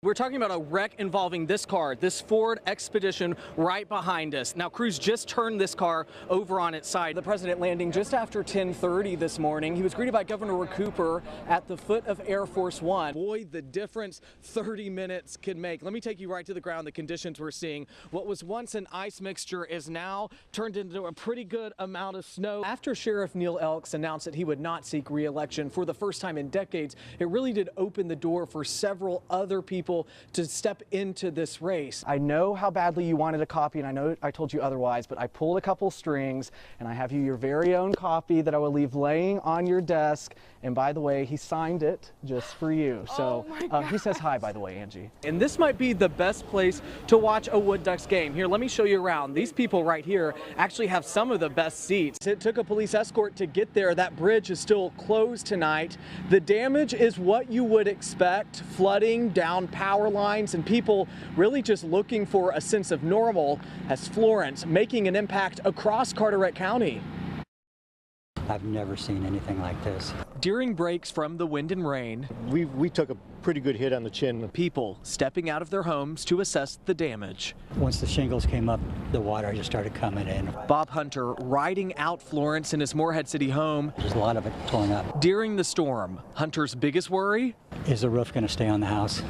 We're talking about a wreck involving this car, this Ford Expedition right behind us. Now, crews just turned this car over on its side. The president landing just after 10:30 this morning. He was greeted by Governor Cooper at the foot of Air Force One. Boy, the difference 30 minutes could make. Let me take you right to the ground. The conditions we're seeing. What was once an ice mixture is now turned into a pretty good amount of snow. After Sheriff Neil Elks announced that he would not seek re-election for the first time in decades, it really did open the door for several other people to step into this race. I know how badly you wanted a copy, and I know I told you otherwise, but I pulled a couple strings, and I have you your very own copy that I will leave laying on your desk. And by the way, he signed it just for you. So he says hi, by the way, Angie. And this might be the best place to watch a Wood Ducks game. Here, let me show you around. These people right here actually have some of the best seats. It took a police escort to get there. That bridge is still closed tonight. The damage is what you would expect: flooding, down power lines, and people really just looking for a sense of normal as Florence making an impact across Carteret County. I've never seen anything like this. During breaks from the wind and rain, we took a pretty good hit on the chin. People stepping out of their homes to assess the damage. Once the shingles came up, the water just started coming in. Bob Hunter riding out Florence in his Morehead City home. There's a lot of it torn up. During the storm, Hunter's biggest worry? Is the roof going to stay on the house?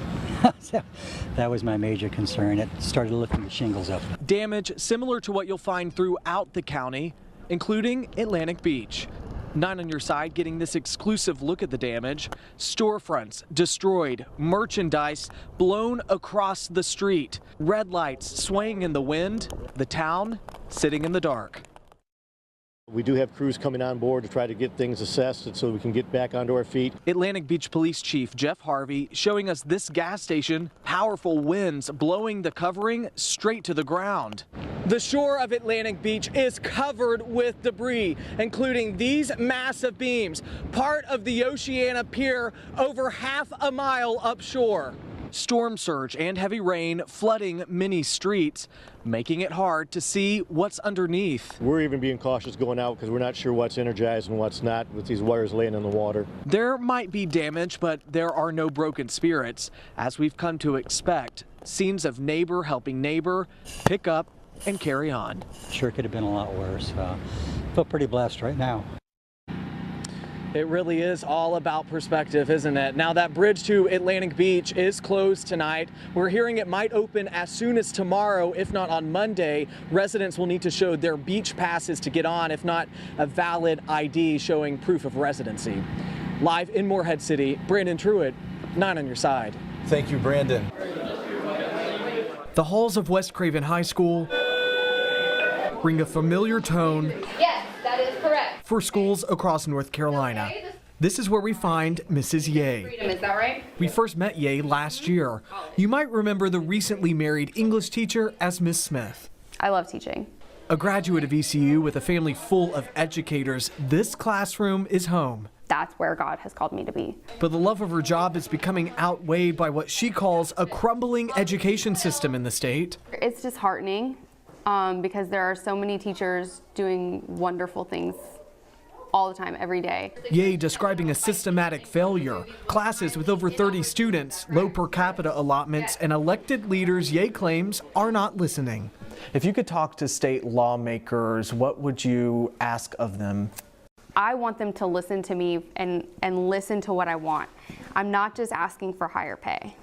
So that was my major concern. It started lifting the shingles up. Damage similar to what you'll find throughout the county, including Atlantic Beach. 9 on your side getting this exclusive look at the damage. Storefronts destroyed, merchandise blown across the street, red lights swaying in the wind, the town sitting in the dark. We do have crews coming on board to try to get things assessed so we can get back onto our feet. Atlantic Beach Police Chief Jeff Harvey showing us this gas station, powerful winds blowing the covering straight to the ground. The shore of Atlantic Beach is covered with debris, including these massive beams, part of the Oceana Pier over half a mile upshore. Storm surge and heavy rain flooding many streets, making it hard to see what's underneath. We're even being cautious going out because we're not sure what's energized and what's not with these wires laying in the water. There might be damage, but there are no broken spirits, as we've come to expect. Scenes of neighbor helping neighbor pick up and carry on. Sure could have been a lot worse. Feel pretty blessed right now. It really is all about perspective, isn't it? Now, that bridge to Atlantic Beach is closed tonight. We're hearing it might open as soon as tomorrow, if not on Monday. Residents will need to show their beach passes to get on, if not a valid ID showing proof of residency. Live in Morehead City, Brandon Truitt, 9 on your side. Thank you, Brandon. The halls of West Craven High School ring a familiar tone. Yes, that is correct. For schools across North Carolina. This is where we find Mrs. Ye. Freedom, is that right? We first met Ye last year. You might remember the recently married English teacher as Miss Smith. I love teaching. A graduate of ECU with a family full of educators, this classroom is home. That's where God has called me to be. But the love of her job is becoming outweighed by what she calls a crumbling education system in the state. It's disheartening because there are so many teachers doing wonderful things all the time, every day. Ye describing a systematic failure. Classes with over 30 students, low per capita allotments, and elected leaders Ye claims are not listening. If you could talk to state lawmakers, what would you ask of them? I want them to listen to me and listen to what I want. I'm not just asking for higher pay.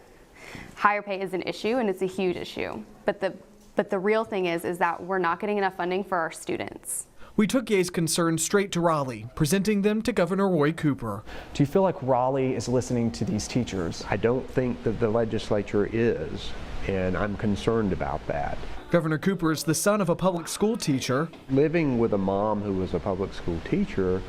Higher pay is an issue, and it's a huge issue. But the real thing is that we're not getting enough funding for our students. We took Ye's concerns straight to Raleigh, presenting them to Governor Roy Cooper. Do you feel like Raleigh is listening to these teachers? I don't think that the legislature is, and I'm concerned about that. Governor Cooper is the son of a public school teacher. Living with a mom who was a public school teacher,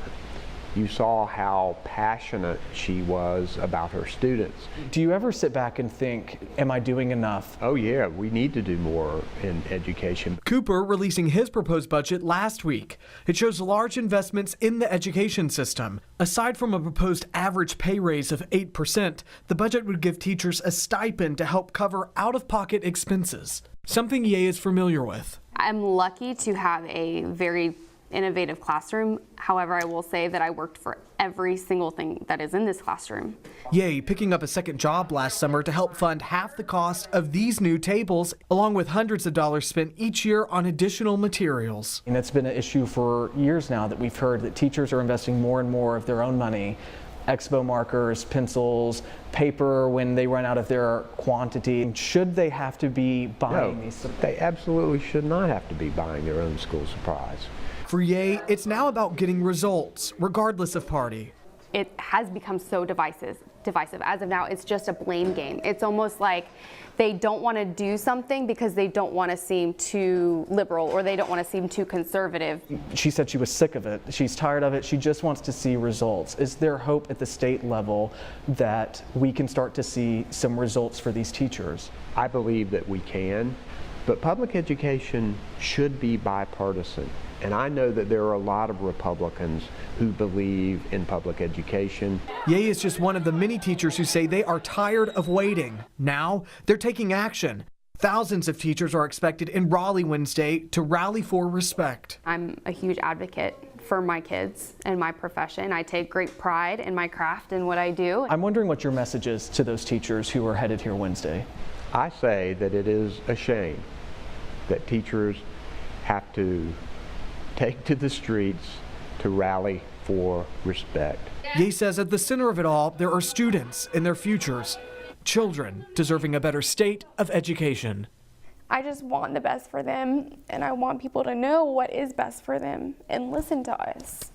you saw how passionate she was about her students. Do you ever sit back and think, am I doing enough? Oh yeah, we need to do more in education. Cooper releasing his proposed budget last week. It shows large investments in the education system. Aside from a proposed average pay raise of 8%, the budget would give teachers a stipend to help cover out-of-pocket expenses, something Ye is familiar with. I'm lucky to have a very innovative classroom. However, I will say that I worked for every single thing that is in this classroom. Yay, picking up a second job last summer to help fund half the cost of these new tables, along with hundreds of dollars spent each year on additional materials. And it's been an issue for years now that we've heard that teachers are investing more and more of their own money. Expo markers, pencils, paper when they run out of their quantity. Should they have to be buying these supplies? They absolutely should not have to be buying their own school supplies. For Ye, it's now about getting results, regardless of party. It has become so divisive. As of now, it's just a blame game. It's almost like they don't want to do something because they don't want to seem too liberal or they don't want to seem too conservative. She said she was sick of it. She's tired of it. She just wants to see results. Is there hope at the state level that we can start to see some results for these teachers? I believe that we can, but public education should be bipartisan. And I know that there are a lot of Republicans who believe in public education. Ye is just one of the many teachers who say they are tired of waiting. Now they're taking action. Thousands of teachers are expected in Raleigh Wednesday to rally for respect. I'm a huge advocate for my kids and my profession. I take great pride in my craft and what I do. I'm wondering what your message is to those teachers who are headed here Wednesday. I say that it is a shame that teachers have to take to the streets to rally for respect. Ye says at the center of it all, there are students and their futures, children deserving a better state of education. I just want the best for them, and I want people to know what is best for them and listen to us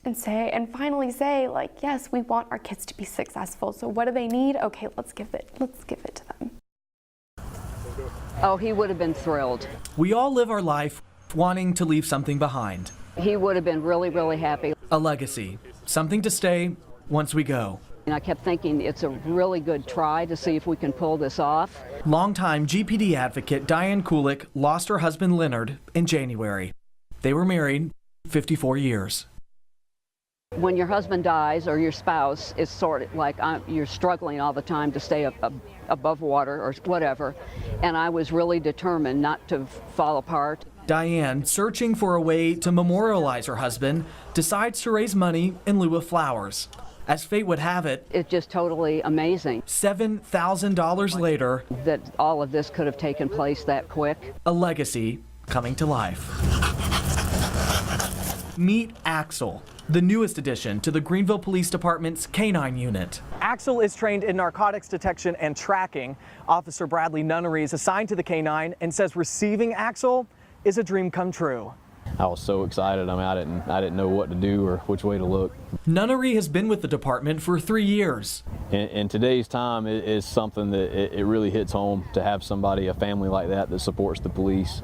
and finally say, like, yes, we want our kids to be successful. So what do they need? Okay, let's give it to them. Oh, he would have been thrilled. We all live our life wanting to leave something behind. He would have been really, really happy. A legacy, something to stay once we go. And I kept thinking it's a really good try to see if we can pull this off. Longtime GPD advocate Diane Kulik lost her husband Leonard in January. They were married 54 years. When your husband dies or your spouse, it's sort of like you're struggling all the time to stay above water or whatever. And I was really determined not to fall apart. Diane, searching for a way to memorialize her husband, decides to raise money in lieu of flowers. As fate would have it, it's just totally amazing. $7,000 later, that all of this could have taken place that quick. A legacy coming to life. Meet Axel, the newest addition to the Greenville Police Department's K-9 unit. Axel is trained in narcotics detection and tracking. Officer Bradley Nunnery is assigned to the K-9 and says receiving Axel is a dream come true. I was so excited. I didn't know what to do or which way to look. Nunnery has been with the department for 3 years. In today's time, it is something that it really hits home to have somebody, a family like that supports the police.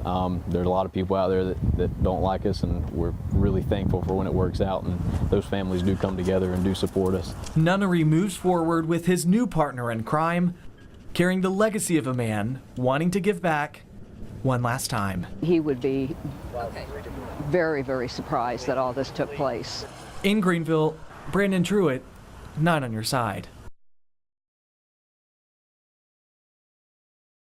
There's a lot of people out there that don't like us, and we're really thankful for when it works out, and those families do come together and do support us. Nunnery moves forward with his new partner in crime, carrying the legacy of a man wanting to give back one last time. He would be very, very surprised that all this took place. In Greenville, Brandon Truitt, 9 on your side.